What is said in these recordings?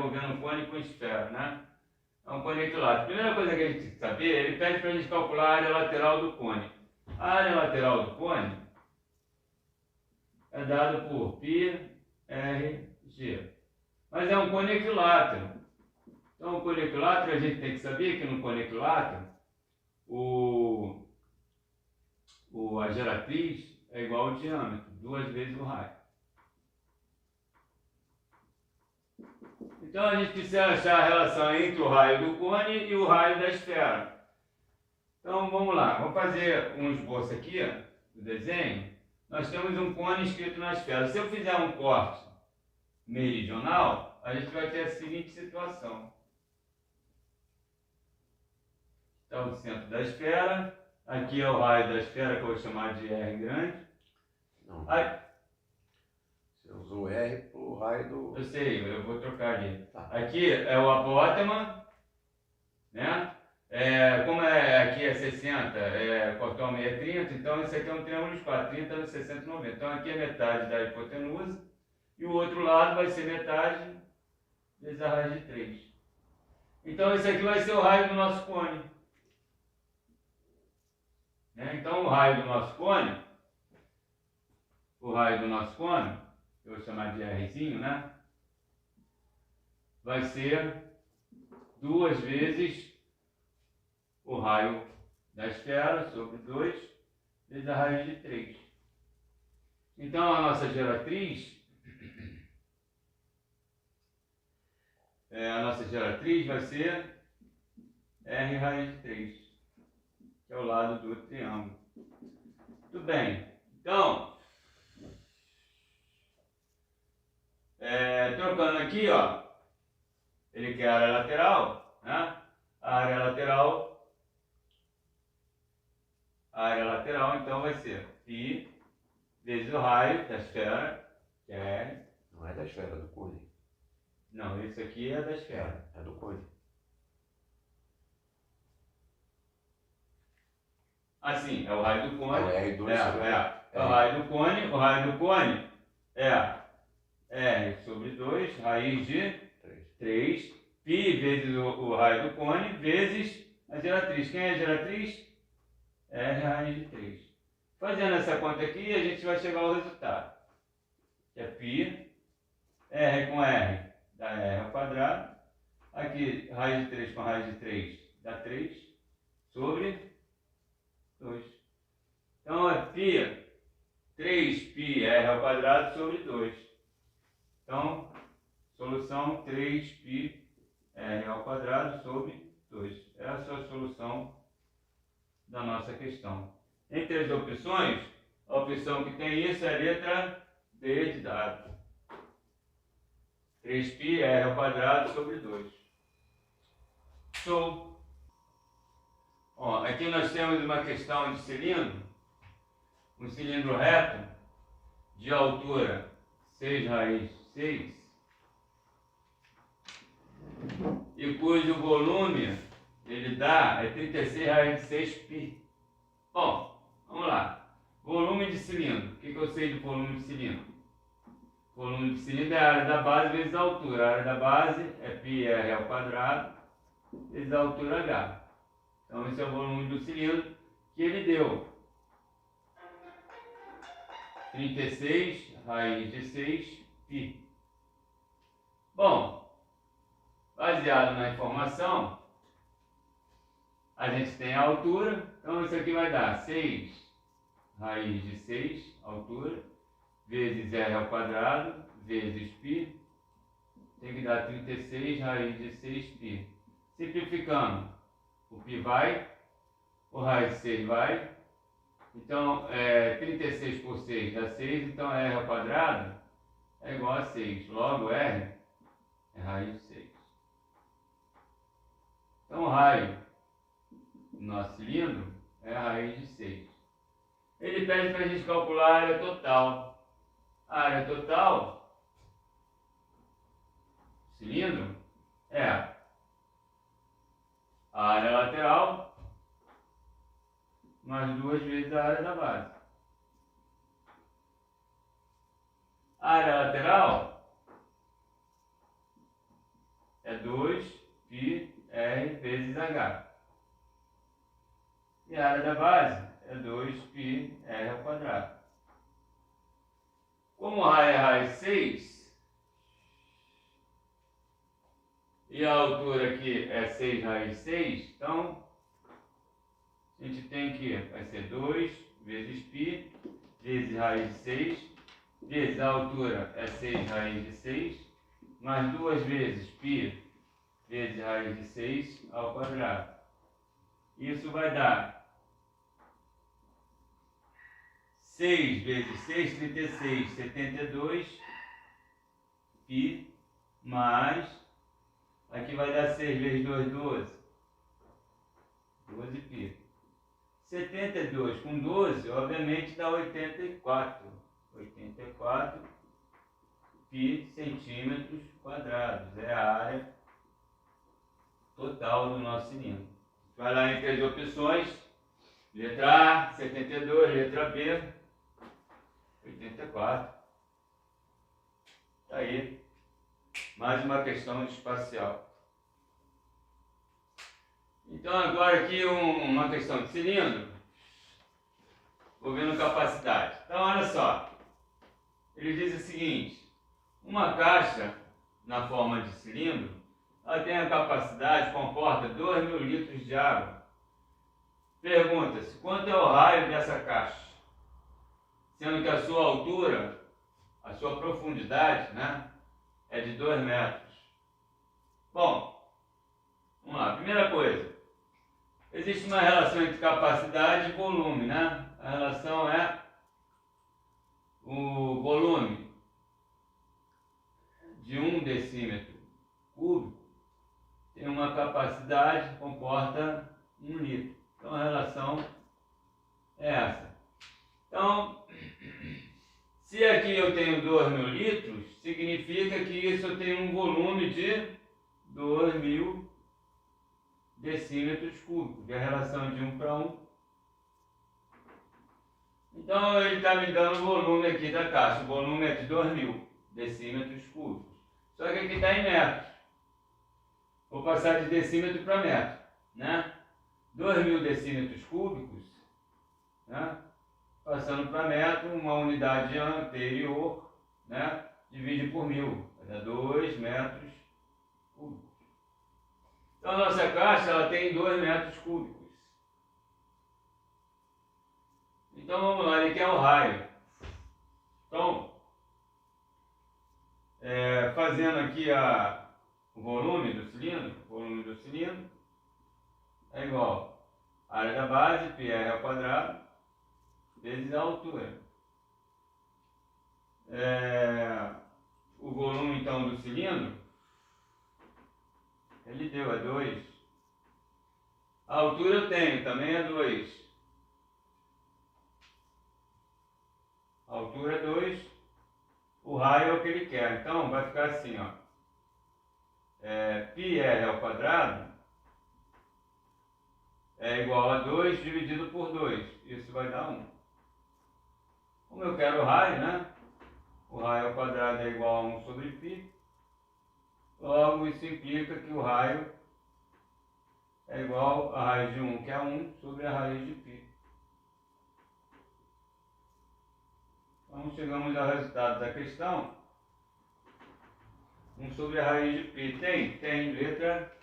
envolvendo cone com esfera, né? É um cone equilátero. A primeira coisa que a gente tem que saber, ele pede para a gente calcular a área lateral do cone. A área lateral do cone é dada por π, r, g. Mas é um cone equilátero. Então, o cone equilátero, a gente tem que saber que no cone equilátero, a geratriz é igual ao diâmetro, 2 vezes o raio. Então, a gente precisa achar a relação entre o raio do cone e o raio da esfera. Então, vamos lá. Vou fazer um esboço aqui do desenho. Nós temos um cone escrito na esfera. Se eu fizer um corte meridional, a gente vai ter a seguinte situação. Então, o centro da esfera. Aqui é o raio da esfera, que eu vou chamar de R grande. Não. Aí, Você usou R pro raio do... eu sei, eu vou trocar ali. Tá. Aqui é o apótema, né? Como aqui é 60, cortou ao meio é 30, então esse aqui é um triângulo de 4, 30 no 60, 90. Então aqui é metade da hipotenusa e o outro lado vai ser metade vezes a raiz de 3. Então esse aqui vai ser o raio do nosso cone. Né? Então o raio do nosso cone, eu vou chamar de Rzinho, né? Vai ser 2 vezes o raio da esfera sobre 2 vezes a raiz de 3. Então a nossa geratriz, vai ser R raiz de 3, que é o lado do triângulo. Muito bem. Então, trocando aqui, ó, ele quer a área lateral, né? A área lateral então vai ser π vezes o raio da esfera, que é R. Não é da esfera, é do cone. Não, esse aqui é da esfera. É do cone. Assim, é o raio do cone. É o R2 sobre... É o raio do cone. O raio do cone é R sobre 2, raiz de 3, π vezes o raio do cone, vezes a geratriz. Quem é a geratriz? R raiz de 3. Fazendo essa conta aqui, a gente vai chegar ao resultado. Que é π, R com R dá R ao quadrado. Aqui, raiz de 3 com raiz de 3 dá 3 sobre 2. Então é π, 3π R ao quadrado sobre 2. Então, solução 3π R ao quadrado sobre 2. Essa é a solução da nossa questão. Entre as opções, a opção que tem isso é a letra D de dado. 3π R ao quadrado sobre 2. Show! Ó, aqui nós temos uma questão de cilindro. Um cilindro reto de altura 6 raiz de 6 e cujo volume ele dá 36 raiz de 6π. Bom, vamos lá. Volume de cilindro. O que eu sei de volume de cilindro? Volume de cilindro é a área da base vezes a altura. A área da base é πr ao quadrado vezes a altura h. Então esse é o volume do cilindro que ele deu. 36 raiz de 6π. Bom, baseado na informação, a gente tem a altura, então isso aqui vai dar 6 raiz de 6, altura, vezes r ao quadrado, vezes π, tem que dar 36 raiz de 6π. Simplificando, o π vai, o raiz de 6 vai, então 36 por 6 dá 6, então r ao quadrado é igual a 6, logo r é raiz de 6. Então o raio do nosso cilindro é a raiz de 6. Ele pede para a gente calcular a área total. A área total do cilindro é a área lateral mais 2 vezes a área da base. A área lateral é 2πr vezes h. E a área da base é 2πr ao quadrado. Como o raio é raiz 6, e a altura aqui é 6 raiz 6, então a gente tem que vai ser 2 vezes π vezes raiz de 6, vezes a altura é 6 raiz de 6, mais 2 vezes π vezes raiz de 6 ao quadrado. Isso vai dar 6 vezes 6, 36, 72 π, mais, aqui vai dar 6 vezes 2, 12, 12 π. 72 com 12, obviamente, dá 84 π centímetros quadrados. É a área total do nosso cilindro. Vai lá entre as opções, letra A, 72, letra B, 84. Está aí, mais uma questão espacial. Então agora aqui uma questão de cilindro, vou vendo capacidade. Então olha só, ele diz o seguinte, uma caixa na forma de cilindro, ela tem a capacidade, comporta 2.000 litros de água. Pergunta-se, quanto é o raio dessa caixa? Sendo que a sua altura, a sua profundidade, né, é de 2 metros. Bom, vamos lá, primeira coisa. Existe uma relação entre capacidade e volume, né? A relação é o volume de 1 decímetro cúbico tem uma capacidade que comporta 1 litro. Então a relação é essa. Então, se aqui eu tenho 2.000 litros, significa que isso eu tenho um volume de 2.000 decímetros cúbicos, que é a relação de 1 para 1. Então ele está me dando o volume aqui da caixa. O volume é de 2.000 decímetros cúbicos. Só que aqui está em metros. Vou passar de decímetro para metro, né? 2.000 decímetros cúbicos, né? Passando para metro, uma unidade anterior, né? Divide por 1.000, vai dar 2 metros cúbicos. Então a nossa caixa ela tem 2 metros cúbicos. Então vamos lá, ele quer o raio. Então, fazendo aqui o volume do cilindro, é igual a área da base, πr ao quadrado, vezes a altura. O volume então do cilindro, ele deu, é 2. A altura eu tenho, também é 2. A altura é 2. O raio é o que ele quer. Então vai ficar assim, ó. πr ao quadrado é igual a 2 dividido por 2. Isso vai dar 1. Como eu quero o raio, né? O raio ao quadrado é igual a 1 sobre π. Logo, isso implica que o raio é igual a raiz de 1, que é 1, sobre a raiz de π. Então, chegamos ao resultado da questão. 1 sobre a raiz de π. Tem, letra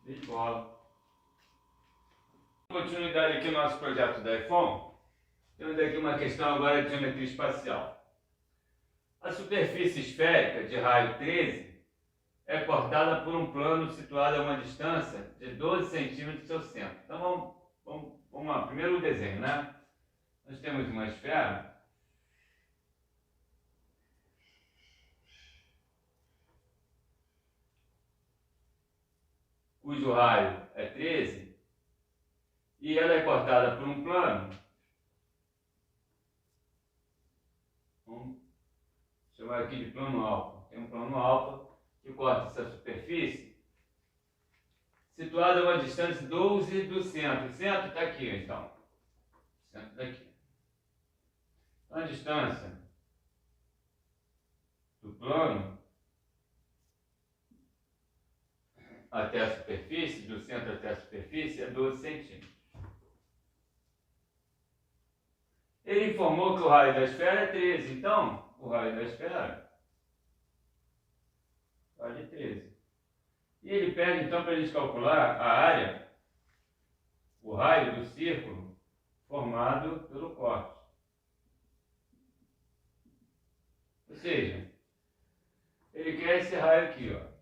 de bola. Continuidade aqui no nosso projeto da EFON. Temos aqui uma questão agora de geometria espacial. A superfície esférica de raio 13 é cortada por um plano situado a uma distância de 12 centímetros do seu centro. Então vamos lá, primeiro o desenho, né? Nós temos uma esfera cujo raio é 13 e ela é cortada por um plano. Vamos chamar aqui de plano alfa. Tem um plano alfa que corta essa superfície situada a uma distância de 12 do centro. O centro está aqui, então. O centro está aqui. Então, a distância do plano até a superfície, do centro até a superfície, é 12 centímetros. Ele informou que o raio da esfera é 13, então o raio da esfera vale 13. E ele pede então para a gente calcular a área, o raio do círculo formado pelo córtex. Ou seja, ele quer esse raio aqui, ó.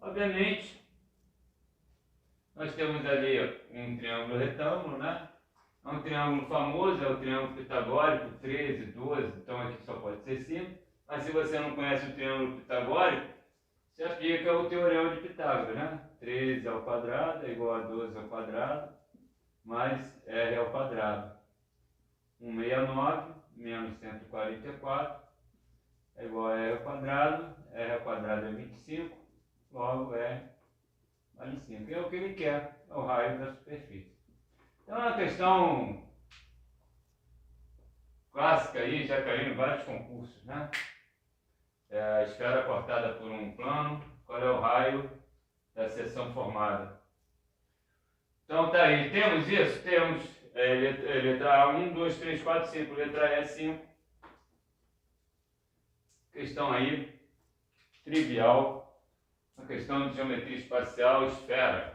Obviamente, nós temos ali um triângulo retângulo, né? É um triângulo famoso, é o triângulo pitagórico, 13, 12, então aqui só pode ser 5. Mas se você não conhece o triângulo pitagórico, você aplica o teorema de Pitágoras, né? 13 ao quadrado é igual a 12 ao quadrado, mais R ao quadrado. 169 menos 144 é igual a R ao quadrado é 25, logo R vale 5. É o que ele quer, é o raio da superfície. Então é uma questão clássica aí, já caiu em vários concursos, né? É a esfera cortada por um plano, qual é o raio da seção formada. Então tá aí, temos isso? Temos letra A 1, 2, 3, 4, 5, letra E 5. Questão aí, trivial, uma questão de geometria espacial, esfera.